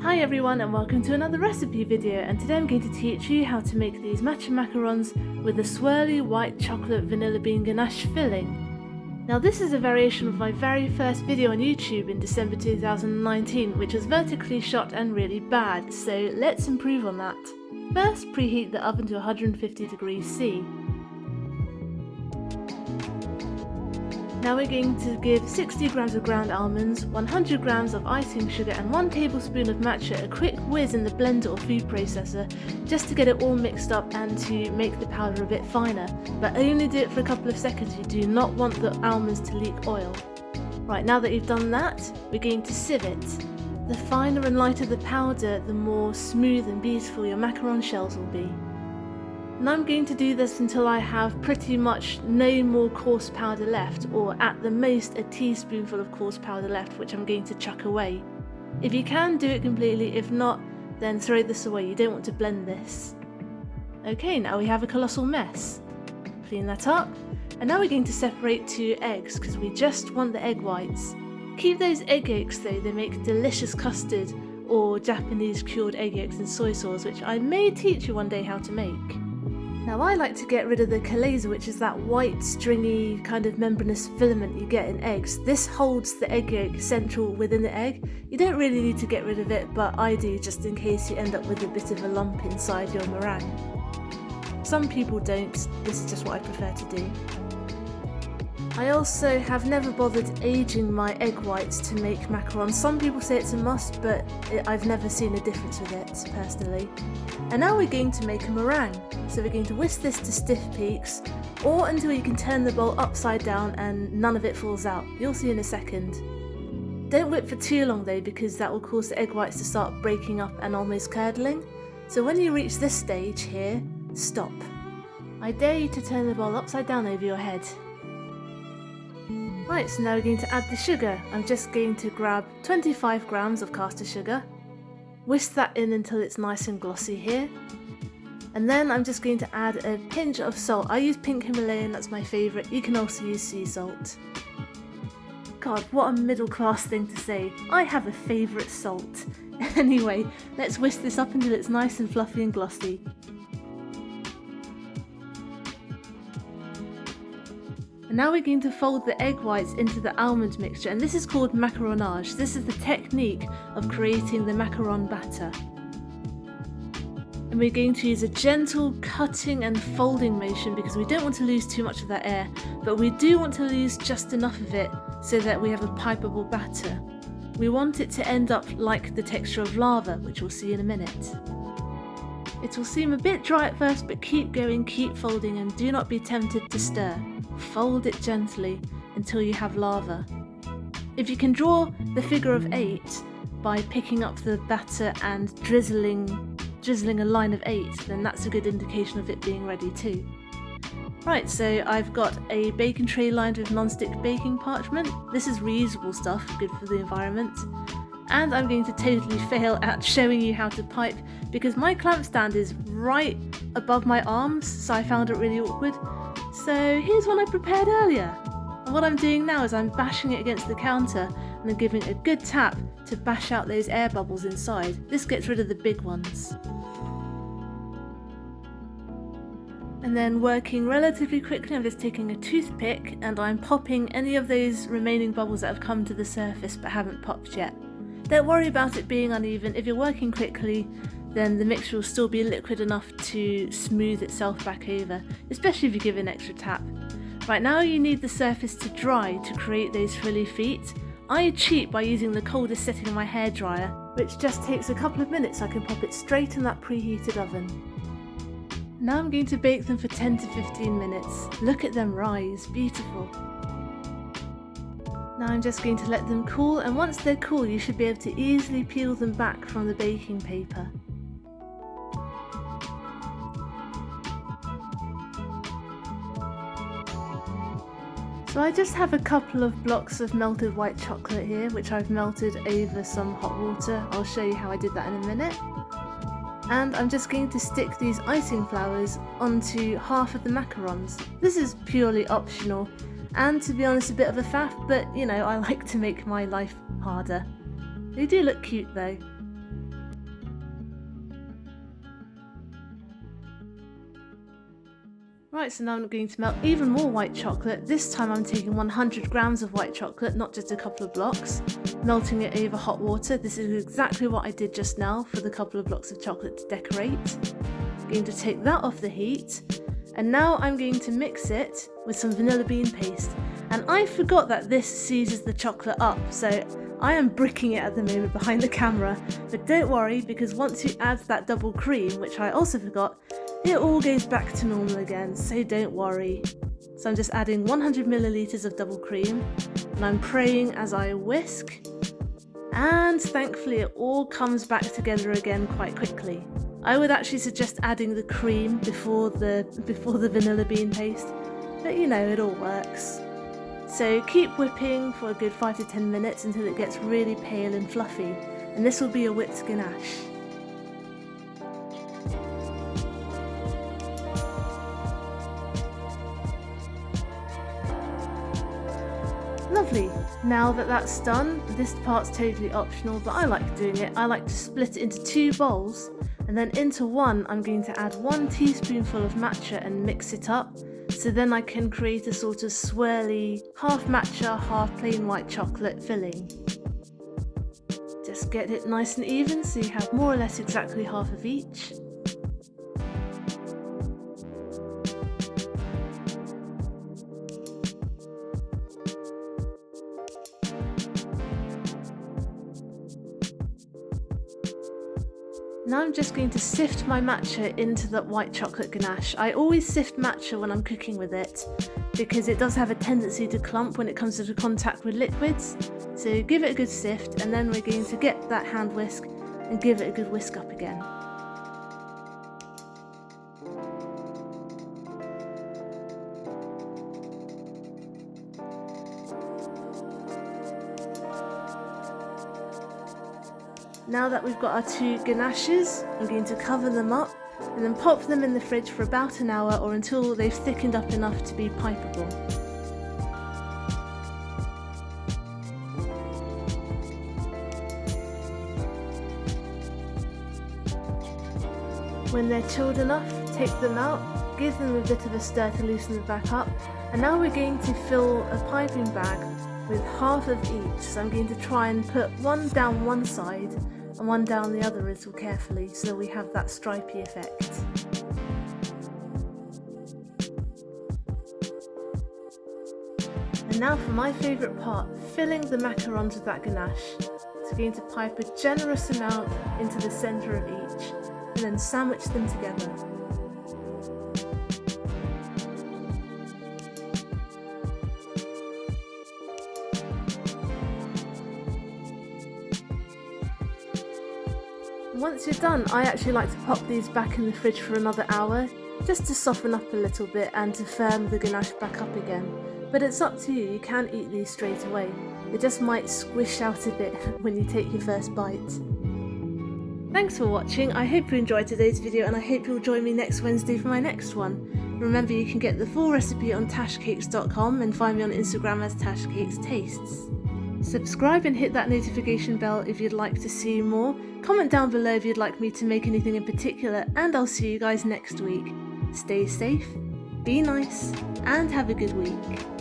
Hi everyone and welcome to another recipe video, and today I'm going to teach you how to make these matcha macarons with a swirly white chocolate vanilla bean ganache filling. Now this is a variation of my very first video on YouTube in December 2019, which was vertically shot and really bad, so let's improve on that. First, preheat the oven to 150 degrees C. Now we're going to give 60 grams of ground almonds, 100 grams of icing sugar and 1 tablespoon of matcha a quick whiz in the blender or food processor just to get it all mixed up and to make the powder a bit finer, but only do it for a couple of seconds. You do not want the almonds to leak oil. Right, now that you've done that, we're going to sieve it. The finer and lighter the powder, the more smooth and beautiful your macaron shells will be. And I'm going to do this until I have pretty much no more coarse powder left, or at the most a teaspoonful of coarse powder left, which I'm going to chuck away. If you can, do it completely. If not, then throw this away. You don't want to blend this. Okay, now we have a colossal mess. Clean that up. And now we're going to separate 2 eggs because we just want the egg whites. Keep those egg yolks though, they make delicious custard or Japanese cured egg yolks in soy sauce, which I may teach you one day how to make. Now I like to get rid of the chalaza, which is that white stringy kind of membranous filament you get in eggs. This holds the egg yolk central within the egg. You don't really need to get rid of it, but I do just in case you end up with a bit of a lump inside your meringue. Some people don't, this is just what I prefer to do. I also have never bothered aging my egg whites to make macarons. Some people say it's a must, but I've never seen a difference with it, personally. And now we're going to make a meringue. So we're going to whisk this to stiff peaks, or until you can turn the bowl upside down and none of it falls out. You'll see in a second. Don't whip for too long though, because that will cause the egg whites to start breaking up and almost curdling. So when you reach this stage here, stop. I dare you to turn the bowl upside down over your head. Right, so now we're going to add the sugar. I'm just going to grab 25 grams of caster sugar, whisk that in until it's nice and glossy here, and then I'm just going to add a pinch of salt. I use pink Himalayan, that's my favourite. You can also use sea salt. God, what a middle class thing to say. I have a favourite salt. Anyway, let's whisk this up until it's nice and fluffy and glossy. And now we're going to fold the egg whites into the almond mixture, and this is called macaronage. This is the technique of creating the macaron batter. And we're going to use a gentle cutting and folding motion because we don't want to lose too much of that air, but we do want to lose just enough of it so that we have a pipeable batter. We want it to end up like the texture of lava, which we'll see in a minute. It will seem a bit dry at first, but keep going, keep folding, and do not be tempted to stir. Fold it gently until you have lava. If you can draw the figure of 8 by picking up the batter and drizzling a line of 8, then that's a good indication of it being ready too. Right, so I've got a baking tray lined with non-stick baking parchment. This is reusable stuff, good for the environment. And I'm going to totally fail at showing you how to pipe because my clamp stand is right above my arms, so I found it really awkward. So here's one I prepared earlier. And what I'm doing now is I'm bashing it against the counter and then giving it a good tap to bash out those air bubbles inside. This gets rid of the big ones. And then working relatively quickly, I'm just taking a toothpick and I'm popping any of those remaining bubbles that have come to the surface but haven't popped yet. Don't worry about it being uneven. If you're working quickly, then the mixture will still be liquid enough to smooth itself back over, especially if you give it an extra tap. Right, now you need the surface to dry to create those frilly feet. I cheat by using the coldest setting on my hairdryer, which just takes a couple of minutes so I can pop it straight in that preheated oven. Now I'm going to bake them for 10 to 15 minutes. Look at them rise, beautiful. Now I'm just going to let them cool, and once they're cool you should be able to easily peel them back from the baking paper. So I just have a couple of blocks of melted white chocolate here, which I've melted over some hot water. I'll show you how I did that in a minute. And I'm just going to stick these icing flowers onto half of the macarons. This is purely optional, and to be honest a bit of a faff, but you know, I like to make my life harder. They do look cute though. Right, so now I'm going to melt even more white chocolate. This time I'm taking 100 grams of white chocolate, not just a couple of blocks, melting it over hot water. This is exactly what I did just now for the couple of blocks of chocolate to decorate. I'm going to take that off the heat, and now I'm going to mix it with some vanilla bean paste. And I forgot that this seizes the chocolate up, so I am bricking it at the moment behind the camera. But don't worry, because once you add that double cream, which I also forgot, it all goes back to normal again, so don't worry. So I'm just adding 100 milliliters of double cream, and I'm praying as I whisk, and thankfully it all comes back together again quite quickly. I would actually suggest adding the cream before the vanilla bean paste, but you know, it all works. So keep whipping for a good 5 to 10 minutes until it gets really pale and fluffy, and this will be your whipped ganache. Lovely. Now that that's done, this part's totally optional, but I like doing it. I like to split it into 2 bowls, and then into one I'm going to add 1 teaspoonful of matcha and mix it up, so then I can create a sort of swirly, half matcha, half plain white chocolate filling. Just get it nice and even so you have more or less exactly half of each. Now I'm just going to sift my matcha into that white chocolate ganache. I always sift matcha when I'm cooking with it because it does have a tendency to clump when it comes into contact with liquids. So give it a good sift, and then we're going to get that hand whisk and give it a good whisk up again. Now that we've got our 2 ganaches, I'm going to cover them up and then pop them in the fridge for about an hour or until they've thickened up enough to be pipeable. When they're chilled enough, take them out, give them a bit of a stir to loosen them back up, and now we're going to fill a piping bag with half of each. So I'm going to try and put one down one side and one down the other a little carefully so we have that stripy effect. And now for my favourite part, filling the macarons with that ganache. So I'm going to pipe a generous amount into the centre of each and then sandwich them together. Once you're done, I actually like to pop these back in the fridge for another hour, just to soften up a little bit and to firm the ganache back up again. But it's up to you, you can eat these straight away. They just might squish out a bit when you take your first bite. Thanks for watching, I hope you enjoyed today's video and I hope you'll join me next Wednesday for my next one. Remember, you can get the full recipe on tashcakes.com and find me on Instagram as tashcakestastes. Subscribe and hit that notification bell if you'd like to see more. Comment down below if you'd like me to make anything in particular, and I'll see you guys next week. Stay safe, be nice, and have a good week.